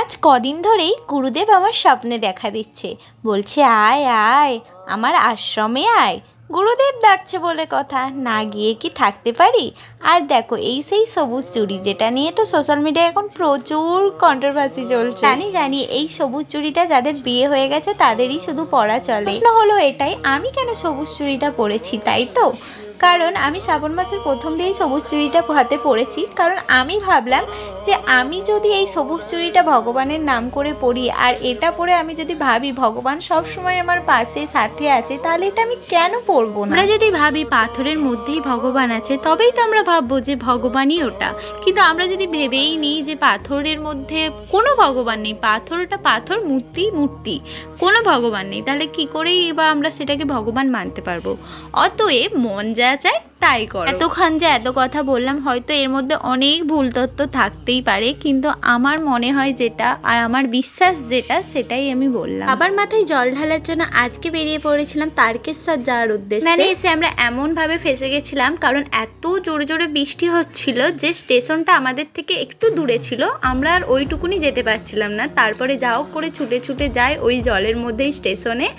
আজ কদিন ধরেই গুরুদেব আমার স্বপ্নে দেখা দিচ্ছে, বলছে আয় আয় আমার আশ্রমে আয়। গুরুদেব ডাকছে বলে কথা, না গিয়ে কি থাকতে পারি? আর দেখো এই সেই সবুজ চুড়ি, যেটা নিয়ে তো সোশ্যাল মিডিয়ায় এখন প্রচুর কন্ট্রোভার্সি চলছে। জানি এই সবুজ চুড়িটা যাদের বিয়ে হয়ে গেছে তাদেরই শুধু পরা চলে। প্রশ্ন হলো এটাই, আমি কেন সবুজ চুড়িটা পরেছি, তাই তো? কারণ আমি শ্রাবণ মাসের প্রথম দিয়েই সবুজ চুড়িটা হাতে পরেছি, কারণ আমি ভাবলাম যে আমি যদি এই সবুজ চুড়িটা ভগবানের নাম করে পরি আর এটা পরে আমি যদি ভাবি ভগবান সব সময় আমার পাশে সাথে আছে, তাহলে এটা আমি কেন পরবো না? আমরা যদি ভাবি পাথরের মধ্যেই ভগবান আছে, তবেই তো আমরা ভাববো যে ভগবানই ওটা। কিন্তু আমরা যদি ভেবেই নিই যে পাথরের মধ্যে কোনো ভগবান নেই, পাথরটা পাথর, মূর্তি, কোনো ভগবান নেই, তাহলে কি করেই বা আমরা সেটাকে ভগবান মানতে পারবো? অতএব মন যা চাই তাই করো। এতক্ষণ যে এত কথা বললাম, হয়তো এর মধ্যে অনেক ভুল তথ্য থাকতেই পারে, কিন্তু আমার মনে হয় যেটা আর আমার বিশ্বাস যেটা সেটাই আমি বললাম। বাবার মাথায় জল ঢালার জন্য আজকে বেরিয়ে পড়েছিলাম তারকেশ্বর যাওয়ার উদ্দেশ্যে। মানে এসে আমরা এমন ভাবে ফেসে গেছিলাম, কারণ এত জোরে জোরে বৃষ্টি হচ্ছিল যে স্টেশনটা আমাদের থেকে একটু দূরে ছিল, আমরা আর ওইটুকুনি যেতে পারছিলাম না। তারপরে যাও করে ছুটে ছুটে যাই ওই জলের মধ্যেই স্টেশনে,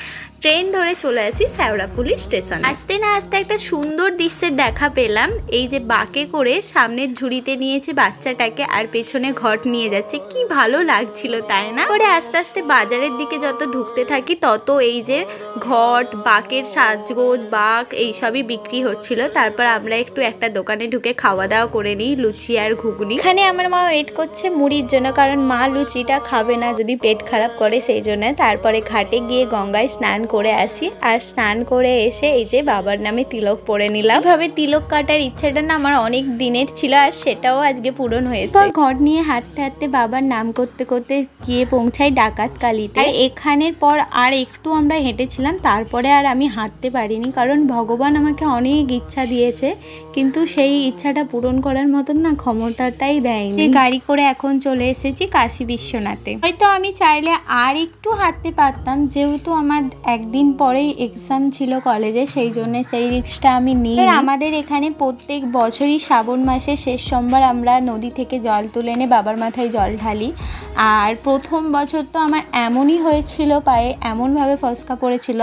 ট্রেন ধরে চলে আসি শেওড়াফুলি স্টেশন। আসতে না আসতে একটা সুন্দর দৃশ্যের দেখা পেলাম। এই যে বাঁকে করে সামনের ঝুড়িতে নিয়েছে বাচ্চাটাকে আর পেছনে ঘট নিয়ে যাচ্ছে, কি ভালো লাগছিল তাই না? পরে আস্তে আস্তে বাজারের দিকে যত ঢুকতে থাকি তত এই যে ঘট, বাঁকের সাজগোজ, বাঁক এইসবই বিক্রি হচ্ছিল। তারপর আমরা একটু একটা দোকানে ঢুকে খাওয়া দাওয়া করে নিই, লুচি আর ঘুগনি। এখানে আমার মা ওয়েট করছে মুড়ির জন্য, কারণ মা লুচিটা খাবে না যদি পেট খারাপ করে, সেই জন্য। তারপরে ঘাটে গিয়ে গঙ্গায় স্নান করে আসি, আর স্নান করে এসে এই যে বাবার নামে তিলক পরে নিলাম। এভাবে তিলক কাটার ইচ্ছাটা না আমার অনেক দিনের ছিল, আর সেটাও আজকে পূরণ হয়েছে। ঘট নিয়ে হাঁটতে হাঁটতে বাবার নাম করতে করতে গিয়ে পৌঁছাই ডাকাতকালীতে। আর এখানের পর আর একটু আমরা হেঁটেছিলাম, তারপরে আর আমি হাঁটতে পারিনি, কারণ ভগবান আমাকে অনেক ইচ্ছা দিয়েছে, কিন্তু সেই ইচ্ছাটা পূরণ করার মতন না ক্ষমতাটাই দেয়নি। গাড়ি করে এখন চলে এসেছি কাশী বিশ্বনাথে। হয়তো আমি চাইলে আর একটু হাঁটতে পারতাম, যেহেতু আমার একদিন পরেই এক্সাম ছিল কলেজে, সেই জন্য সেই রিস্কটা আমি নিই। আমাদের এখানে প্রত্যেক বছরই শ্রাবণ মাসের শেষ সোমবার আমরা নদী থেকে জল তুলে এনে বাবার মাথায় জল ঢালি। আর প্রথম বছর তো আমার এমনই হয়েছিল, পায়ে এমনভাবে ফসকা পড়েছিল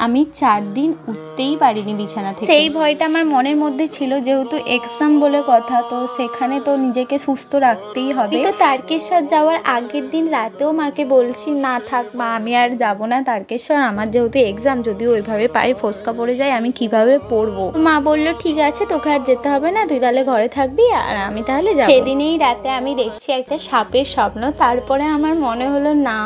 আমি 4 দিন উঠতেই পারিনি বিছানা থেকে। সেই ভয়টা আমার মনের মধ্যে ছিল, যেহেতু এক্সাম বলে কথা, তো সেখানে তো নিজেকে সুস্থ রাখতেই হবে। তো তারকেশ্বর যাওয়ার আগের দিন রাতেও মাকে বলছি, না থাক মা, আমি আর যাবো না তারকেশ্বর, আমার যেহেতু এক্সাম, যদি ওইভাবে পায়ে ফসকা পড়ে যায় আমি কিভাবে পড়বো। মা বললো ঠিক আছে, তোকে আর যেতে হবে না, তুই তাহলে ঘরে থাকবি আর আমি তাহলে যাবো। সেদিনেই রাতে আমি দেখছি একটা সাপের স্বপ্ন। তারপরে আমার মনে হলো না,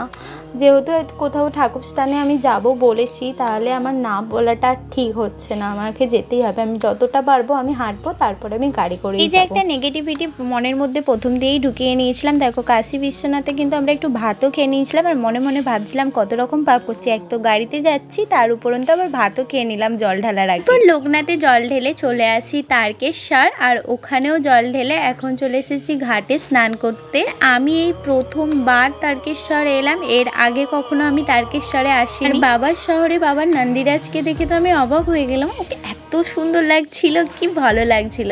যেহেতু কোথাও ঠাকুরস্থানে আমি যাব বলেছি, তাহলে আমার না বলাটা ঠিক হচ্ছে না, আমাকে যেতেই হবে। আমি যতটা পারবো আমি হাঁটবো, তারপরে আমি গাড়ি করে। এই যে একটা নেগেটিভিটি মনের মধ্যে প্রথম দিয়েই ঢুকিয়ে নিয়েছিলাম। দেখো কাশী বিশ্বনাথে কিন্তু আমরা একটু ভাতও খেয়ে নিয়েছিলাম, আর মনে মনে ভাবছিলাম কত রকম পাপ করছি, এক তো গাড়িতে যাচ্ছি, তার উপরন্তু আবার ভাতও খেয়ে নিলাম জল ঢালার আগে। তারপর লোকনাথে জল ঢেলে চলে আসি তারকেশ্বর, আর ওখানেও জল ঢেলে এখন চলে এসেছি ঘাটে স্নান করতে। আমি এই প্রথমবার তারকেশ্বর এলাম, এর আগে কখনো আমি তারকেশ্বরে আসিনি। বাবার শহরে বাবার নন্দিরাজকে দেখে তো আমি অবাক হয়ে গেলাম, ওকে এত সুন্দর লাগছিল, কি ভালো লাগছিল।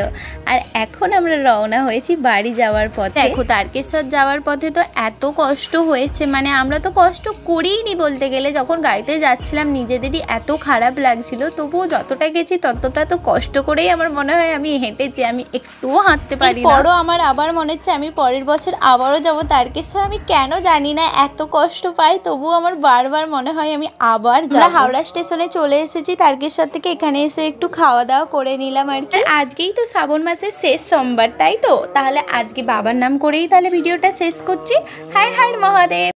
আর এখন আমরা রওনা হয়েছি বাড়ি যাওয়ার পথে। দেখো তারকেশ্বর যাওয়ার পথে তো এত কষ্ট হয়েছে, মানে আমরা তো কষ্ট করিনি বলতে গেলে, যখন গাড়িতে যাচ্ছিলাম নিজেদেরই এত খারাপ লাগছিল, তবুও যতটা গেছি ততটা তো কষ্ট করেই আমার মনে হয় আমি হেঁটেছি, আমি একটুও হাঁটতে পারি না। পরও আমার আবার মনে হচ্ছে আমি পরের বছর আবারও যাবো তারকেশ্বর। আমি কেন জানি না এত কষ্ট পাই, তবুও আমার বারবার মনে হয় আমি আবার যাবো। হাওড়া স্টেশনে চলে এসেছি তারকেশ্বর থেকে, এখানে এসে একটু খাওয়া দাওয়া করে নিলাম আর কি। আজকেই তো শ্রাবণ মাসের শেষ সোমবার, তাই তো? তাহলে আজকে বাবার নাম করেই তাহলে ভিডিওটা শেষ করছি। হর হর মহাদেব।